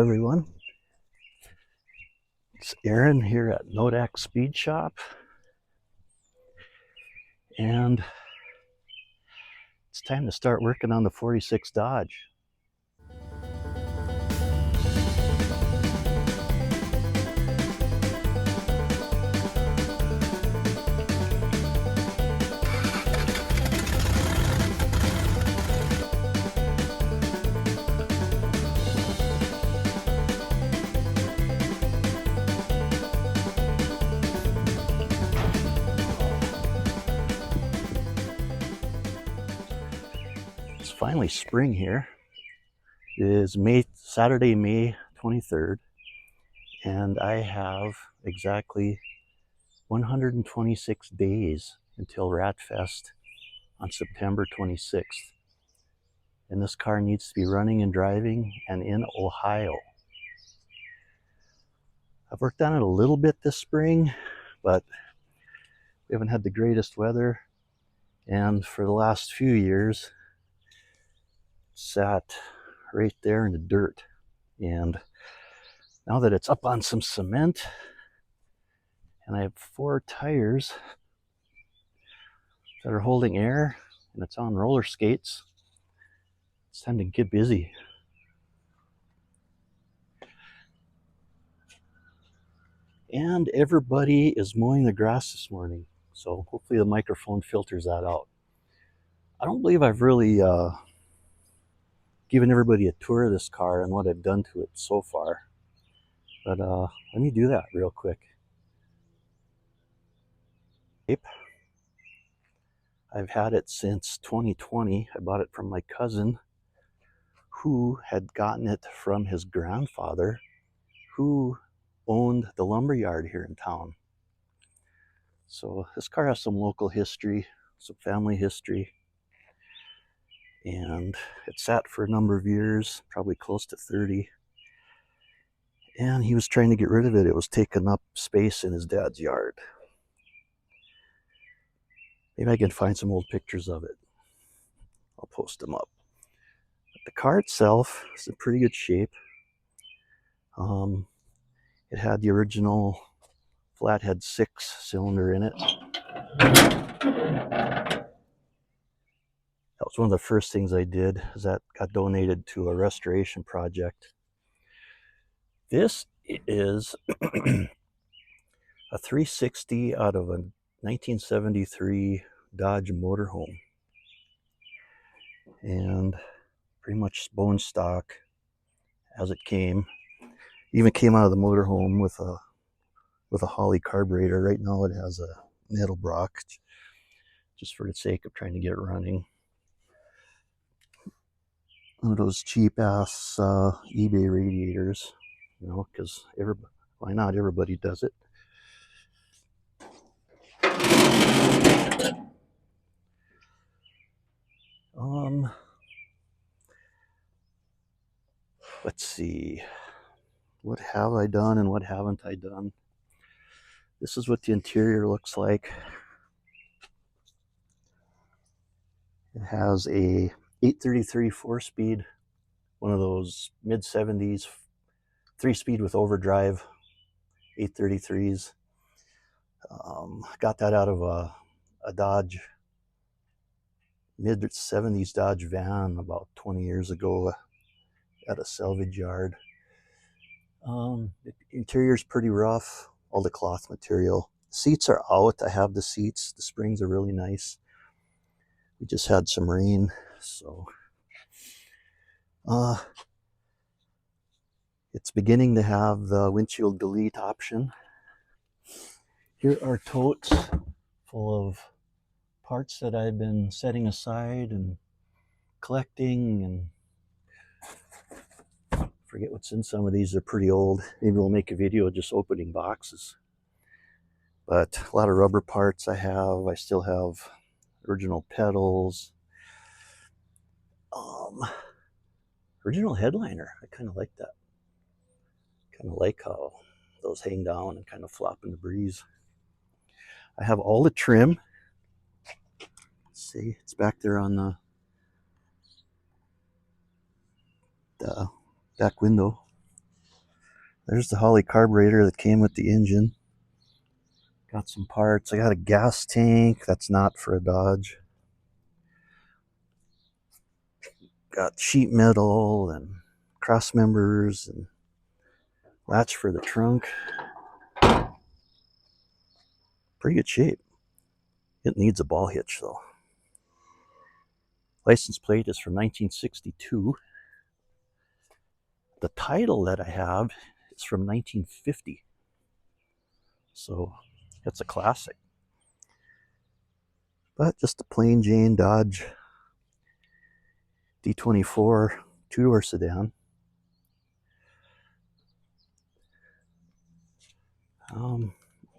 everyone. It's Aaron here at NoDak Speed Shop, and it's time to start working on the 46 Dodge. It's finally spring here. It is Saturday, May 23rd, and I have exactly 126 days until Ratfest on September 26th. And this car needs to be running and driving and in Ohio. I've worked on it a little bit this spring, but we haven't had the greatest weather, and for the last few years sat right there in the dirt. And now that it's up on some cement and I have 4 tires that are holding air and it's on roller skates, it's time to get busy. And everybody is mowing the grass this morning, so hopefully the microphone filters that out. I don't believe I've really given everybody a tour of this car and what I've done to it so far, but let me do that real quick. I've had it since 2020. I bought it from my cousin, who had gotten it from his grandfather, who owned the lumber yard here in town. So this car has some local history, some family history, and it sat for a number of years, probably close to 30. And he was trying to get rid of it. It was taking up space in his dad's yard. Maybe I can find some old pictures of it. I'll post them up. But the car itself is in pretty good shape. It had the original flathead 6-cylinder in it. That was one of the first things I did, is that got donated to a restoration project. This is a 360 out of a 1973 Dodge motorhome, and pretty much bone stock as it came. Even came out of the motorhome with a Holly carburetor. Right now it has a Nettlebrach, just for the sake of trying to get it running. One of those cheap ass eBay radiators, you know, because why not? Everybody does it. Let's see, what have I done and what haven't I done? This is what the interior looks like. It has a 833 4-speed, one of those mid-70s 3-speed with overdrive 833s. Got that out of a Dodge, mid-70s Dodge van about 20 years ago at a salvage yard. The interior's pretty rough, all the cloth material. Seats are out. I have the seats. The springs are really nice. We just had some rain, so it's beginning to have the windshield delete option. Here are totes full of parts that I've been setting aside and collecting, and forget what's in some of these. They're pretty old. Maybe we'll make a video just opening boxes. But a lot of rubber parts I have. I still have original pedals. Original headliner. I kind of like that. Kind of like how those hang down and kind of flop in the breeze. I have all the trim. Let's see, it's back there on the back window. There's the Holly carburetor that came with the engine. Got some parts. I got a gas tank that's not for a Dodge. Got sheet metal and cross members and latch for the trunk. Pretty good shape. It needs a ball hitch though. License plate is from 1962. The title that I have is from 1950. So it's a classic. But just a plain Jane Dodge D24 two-door sedan.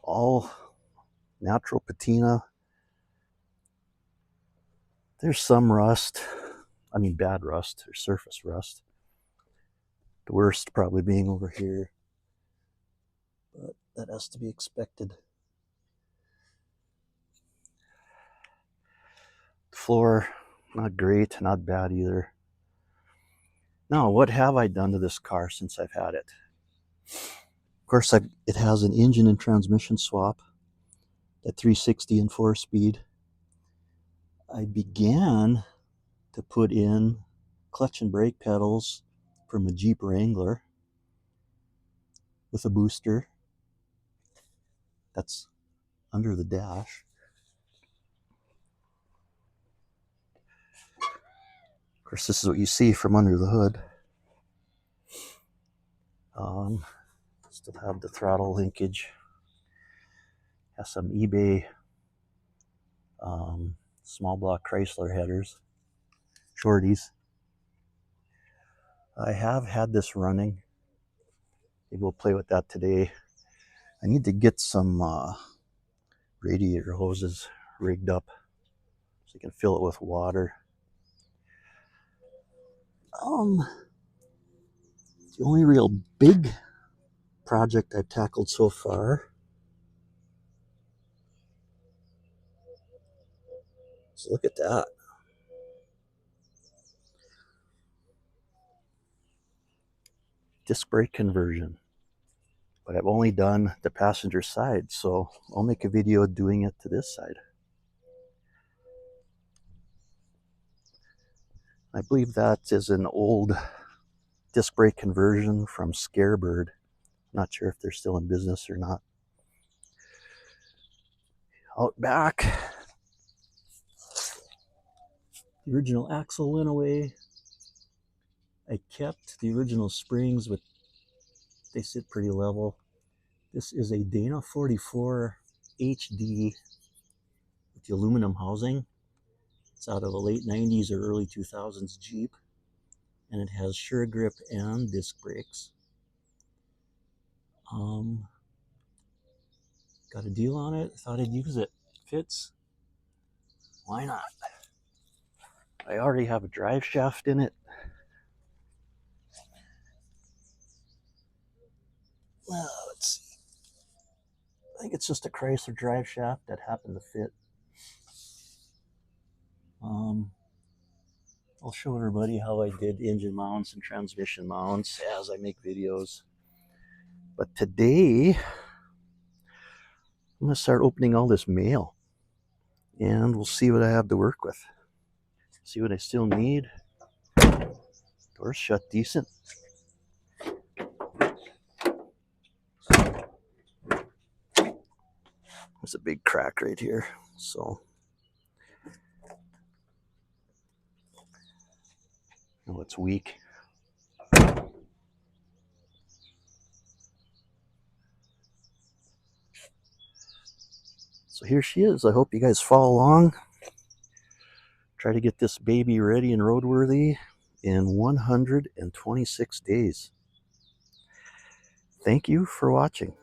All natural patina. There's some rust. I mean bad rust or surface rust. The worst probably being over here. But that has to be expected. The floor, not great, not bad either. Now, what have I done to this car since I've had it? Of course, it has an engine and transmission swap at 360 and 4-speed. I began to put in clutch and brake pedals from a Jeep Wrangler with a booster. That's under the dash. Of course, this is what you see from under the hood. Still have the throttle linkage. Has some eBay small block Chrysler headers, shorties. I have had this running. Maybe we'll play with that today. I need to get some radiator hoses rigged up so you can fill it with water. The only real big project I've tackled so far. So look at that. Disc brake conversion. But I've only done the passenger side, so I'll make a video doing it to this side. I believe that is an old disc brake conversion from Scarebird. Not sure if they're still in business or not. Out back, the original axle went away. I kept the original springs, but they sit pretty level. This is a Dana 44 HD with the aluminum housing. It's out of a late 90s or early 2000s Jeep, and it has sure grip and disc brakes. Got a deal on it. Thought I'd use it. Fits. Why not? I already have a drive shaft in it. Well, let's see. I think it's just a Chrysler drive shaft that happened to fit. I'll show everybody how I did engine mounts and transmission mounts as I make videos. But today, I'm going to start opening all this mail. And we'll see what I have to work with. See what I still need. Doors shut decent. There's a big crack right here. So, oh, it's weak. So here she is. I hope you guys follow along. Try to get this baby ready and roadworthy in 126 days. Thank you for watching.